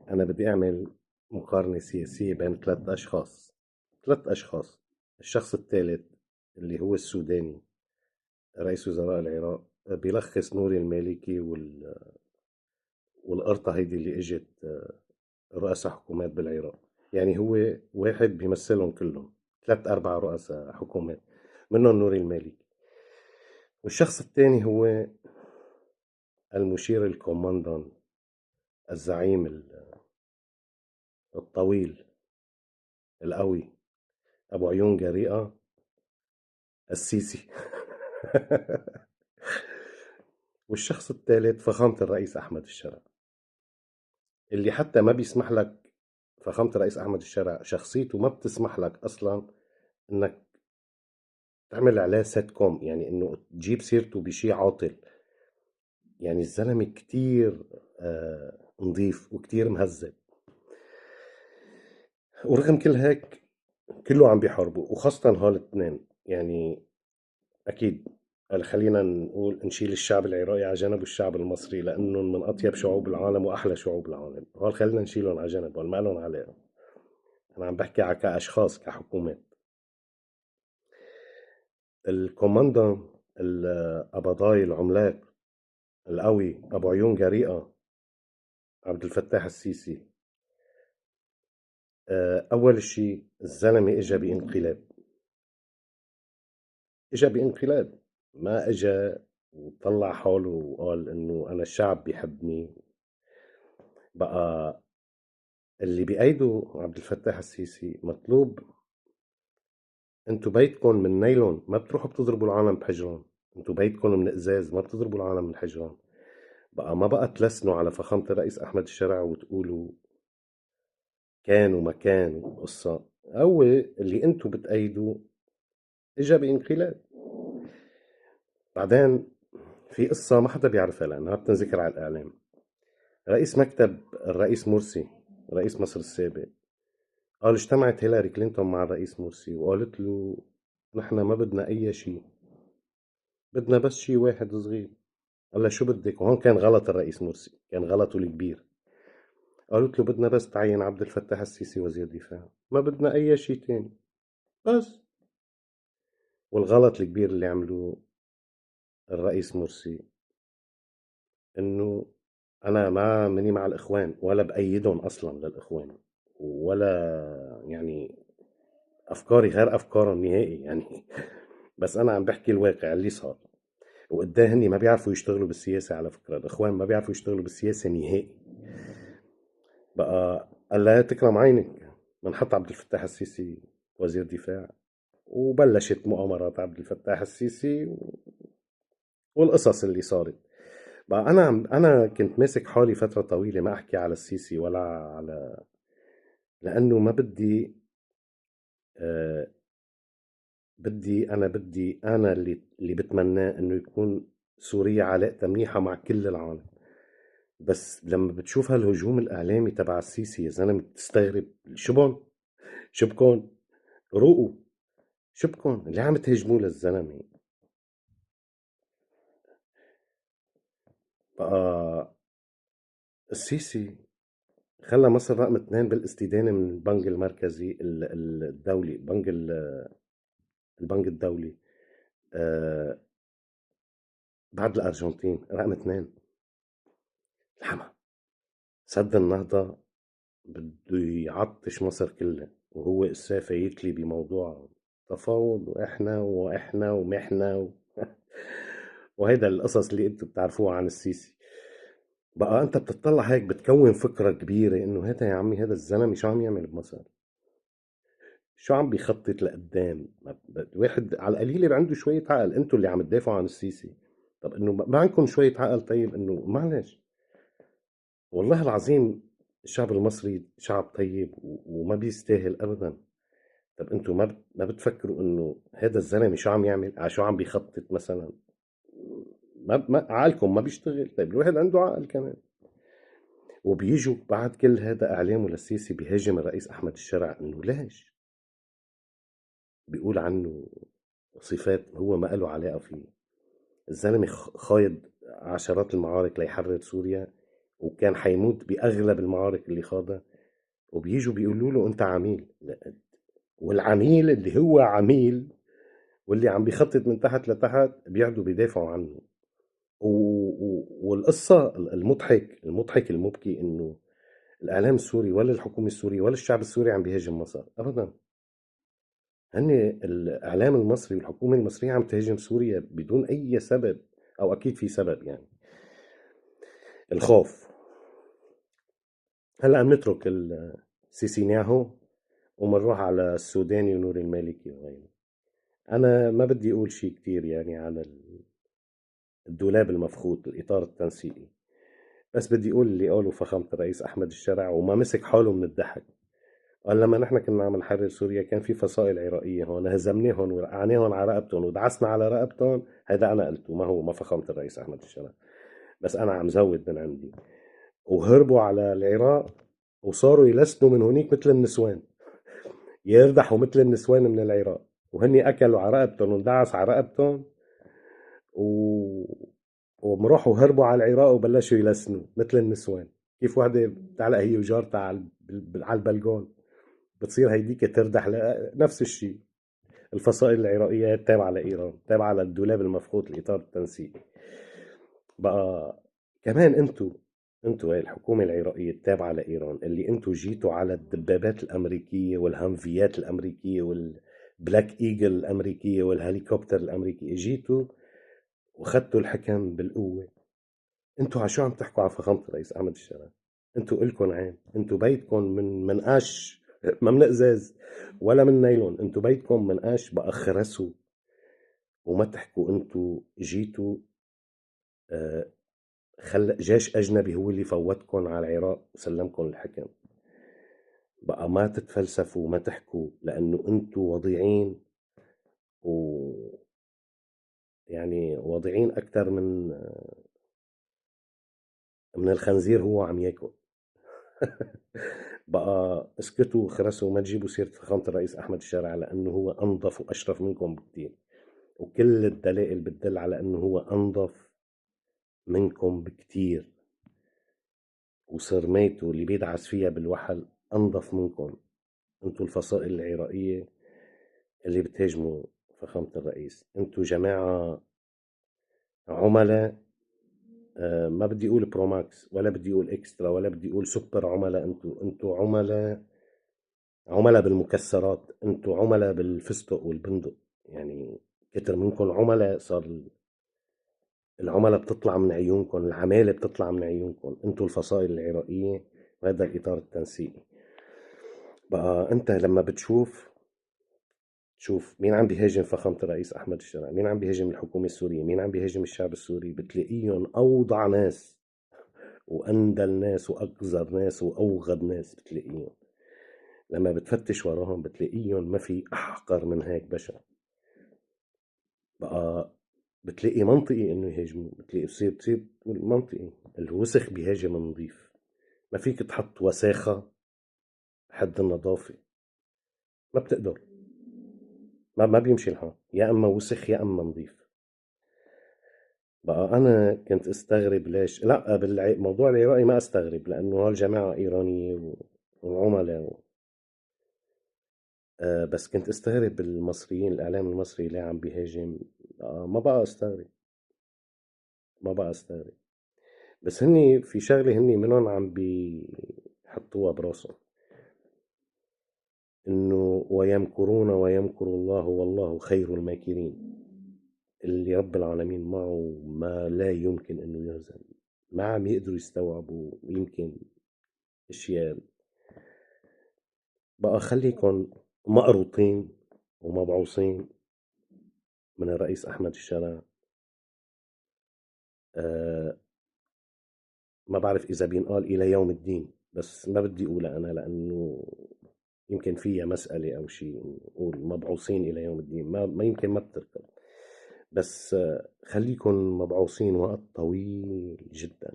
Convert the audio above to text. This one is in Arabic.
أنا بدي أعمل مقارنة سياسية بين ثلاث أشخاص. الشخص الثالث اللي هو السوداني، رئيس وزراء العراق، بيلخص نوري المالكي والقرطة هيدي اللي اجت رؤساء حكومات بالعراق. يعني هو واحد بيمثلهم كلهم، ثلاث أربع رؤساء حكومات منهم نوري المالكي. والشخص الثاني هو المشير الكوماندان، الزعيم الطويل القوي، أبو عيون جريئة، السيسي. والشخص الثالث فخامة الرئيس أحمد الشرع، اللي حتى ما بيسمح لك. فخامة الرئيس أحمد الشرع شخصيته ما بتسمح لك أصلا إنك تعمل عليه سيت كوم، يعني إنه تجيب سيرته بشي عاطل. يعني الزلمة كتير نظيف وكتير مهذب، ورغم كل هيك كله عم بيحاربوا، وخاصة هالاثنين. يعني أكيد خلينا نشيل الشعب العراقي على جنب والشعب المصري، لأنهم من أطيب شعوب العالم وأحلى شعوب العالم. هول خلينا نشيلهم على جنب، هول ما لهم علاقة. أنا عم بحكي على كأشخاص، كحكومات. الكوماندا القبضاي العملاق القوي أبو عيون جريئة، عبد الفتاح السيسي. أول شيء الزلمة إجا بانقلاب، ما إجا وطلع حاله وقال إنه أنا الشعب بيحبني. بقى اللي بأيده عبد الفتاح السيسي مطلوب. انتوا بيتكم من نايلون، ما بتروحوا بتضربوا العالم بحجران. انتوا بيتكم من ازاز، ما بتضربوا العالم من حجران. بقى ما بقى تلسنوا على فخامة الرئيس احمد الشرع وتقولوا كان وما كان قصة. هو اللي انتوا بتأيدوا اجا بانقلاب. بعدين في قصة ما حدا بيعرفها لأنها بتنذكر على الإعلام. رئيس مكتب الرئيس مرسي، رئيس مصر السابق، قال اجتمعت هيلاري كلينتون مع الرئيس مرسي وقالت له نحن ما بدنا أي شيء، بدنا بس شيء واحد صغير. قال لها شو بدك؟ وهون كان غلط الرئيس مرسي، كان غلطه الكبير. قالت له بدنا بس تعين عبد الفتاح السيسي وزير دفاع، ما بدنا أي شيء تاني بس. والغلط الكبير اللي عملوه الرئيس مرسي إنه أنا ما مني مع الإخوان ولا بأيدهم أصلا للإخوان، ولا يعني أفكاري غير أفكارهم نهائي يعني. بس أنا عم بحكي الواقع اللي صار. وقديه هني ما بيعرفوا يشتغلوا بالسياسة. على فكرة الإخوان ما بيعرفوا يشتغلوا بالسياسة نهائي. بقى قال لا تكرم عينك، بنحط عبد الفتاح السيسي وزير دفاع. وبلشت مؤامرات عبد الفتاح السيسي والقصص اللي صارت. بقى انا كنت ماسك حالي فترة طويلة ما احكي على السيسي ولا على، لانه ما بدي. آه بدي انا اللي بتمناه انه يكون سوريا علاقتها منيحة مع كل العالم. بس لما بتشوف هالهجوم الاعلامي تبع السيسي يا زلمة بتستغرب. شو بكون روقوا. شو بكون اللي عم تهجموا للزلمة. بقى السيسي خلى مصر رقم 2 بالاستدانة من البنك المركزي الدولي، البنك الدولي. آه بعد الأرجنتين رقم 2. الحما سد النهضة بده يعطش مصر كلها، وهو إسا يتلي بموضوع تفاوض وإحنا ومحنا وهيدا القصص اللي انتوا بتعرفوها عن السيسي. بقى انت بتطلع هيك بتكون فكرة كبيرة انه هذا يا عمي، هذا الزلمة شو عم يعمل بمصر، شو عم بيخطط لقدام. واحد على القليلة عنده شوية عقل. انتوا اللي عم تدافعوا عن السيسي، طب انه ما عندكم شوية عقل؟ طيب انه معلش. والله العظيم الشعب المصري شعب طيب وما بيستاهل ابدا. طب انتوا ما بتفكروا انه هذا الزلمة شو عم يعمل، على شو عم بيخطط مثلا؟ ما عقلكم ما بيشتغل. طيب الواحد عنده عقل كمان. وبيجوا بعد كل هذا اعلامه للسيسي بيهاجم الرئيس احمد الشرع انه ليش، بيقول عنه صفات هو ما له علاقة فيه. الزلمة خايض عشرات المعارك ليحرر سوريا، وكان حيموت بأغلب المعارك اللي خاضها، وبيجوا بيقولوا له أنت عميل. والعميل اللي هو عميل واللي عم بيخطط من تحت لتحت بيقعدوا بيدافعوا عنه. والقصة المضحك المبكي إنه الإعلام السوري ولا الحكومة السورية ولا الشعب السوري عم بيهاجم مصر أبدا. هن الإعلام المصري والحكومة المصرية عم تهاجم سوريا بدون أي سبب، أو أكيد في سبب يعني. الخوف. هلا بنترك سيسينياهو ومنروح على السوداني ونور المالكي وغيره. أنا ما بدي أقول شيء كتير يعني على الدولاب المفخوت، الإطار التنسيقي، بس بدي أقول اللي قاله فخامة الرئيس أحمد الشرع وما مسك حاله من الضحك. قال لما نحن كنا عم نحرر سوريا كان في فصائل عراقية هون، هزمناهم وقعناهم على رقبتهم ودعسنا على رقبتهم. هذا أنا قلته، ما هو ما فخامة الرئيس أحمد الشرع، بس أنا عم زود من عندي. وهربوا على العراق وصاروا يلسنوا من هونيك مثل النسوان، يردحوا مثل النسوان من العراق، وهني أكلوا على رقبتهم وندعس على رقبتهم و... ومروحوا هربوا على العراق وبلشوا يلسنوا مثل النسوان. كيف وحدة بتعلق هي وجارتها على البلكون بتصير هيديك تردح نفس الشيء. الفصائل العراقية التابعة لإيران تابعة للدولاب المفقود الإطار التنسيقي. بقى كمان انتوا هاي الحكومة العراقية التابعة لإيران اللي انتوا جيتوا على الدبابات الأمريكية والهامفيات الأمريكية والبلاك إيجل الأمريكية والهليكوبتر الأمريكي، جيتوا وخدتوا الحكم بالقوة. انتوا على شو عم تحكوا على فخامة الرئيس أحمد الشرع؟ انتوا إلكن عين، انتوا بيتكم من قش، ما من ازاز ولا من نايلون، انتوا بيتكم من قش. بقى خرسوا وما تحكوا انتوا جيتوا. آه، جيش أجنبي هو اللي فوتكم على العراق وسلمكم الحكم. بقى ما تتفلسفوا وما تحكوا، لأنه أنتوا وضيعين، و يعني وضيعين أكتر من الخنزير هو عم ياكل. بقى اسكتوا وخرسوا وما تجيبوا سيرة فخامة الرئيس أحمد الشارع، لأنه هو أنظف وأشرف منكم بكتير، وكل الدلائل بتدل على أنه هو أنظف منكم بكتير. وصرميته اللي بيدعس فيها بالوحل أنظف منكم. انتوا الفصائل العراقية اللي بتهاجموا فخامة الرئيس، انتوا جماعة عملاء. ما بدي اقول برو ماكس ولا بدي اقول اكسترا ولا بدي اقول سوبر عملاء. انتوا عملاء بالمكسرات، انتوا عملاء بالفستق والبندق. يعني كتر منكم عملاء صار العملاء بتطلع من عيونكم، العمالة بتطلع من عيونكم. انتوا الفصائل العراقية وهذا الإطار التنسيقي. بقى انت لما بتشوف شوف مين عم بيهاجم فخامة الرئيس أحمد الشرع، مين عم بيهاجم الحكومة السورية، مين عم بيهاجم الشعب السوري، بتلاقيهم أوضع ناس وأندل ناس وأقذر ناس وأوغد ناس بتلاقيهم. لما بتفتش وراهم بتلاقيهم ما في أحقر من هيك بشر. بقى بتلاقي منطقي إنه يهاجموا، بتلاقي بتصير منطقي. الوسخ بيهاجم النظيف. ما فيك تحط وساخة حد النظافة، ما بتقدر. ما بيمشي الحال، يا اما وسخ يا اما نظيف. بقى انا كنت استغرب ليش لا بالموضوع العراقي، ما استغرب لانه هالجماعه ايرانيه وعملاء بس كنت استغرب المصريين، الاعلام المصري ليه عم بيهاجم. ما بقى استغرب، ما بقى استغرب. بس هني في شغله هني منهم عم بيحطوها براسهم، انه ويمكرون ويمكر الله والله خير الماكرين. اللي رب العالمين معه ما لا يمكن انه يهزم. ما عم يقدروا يستوعبوا يمكن اشياء. بقى خليكن مقروطين ومبعوثين من الرئيس احمد الشرع. أه ما بعرف اذا بينقال الى يوم الدين، بس ما بدي اقولها انا لانه يمكن فيها مسألة او شيء، نقول مبعوثين الى يوم الدين، ما يمكن ما بتركب. بس خليكن مبعوثين وقت طويل جدا.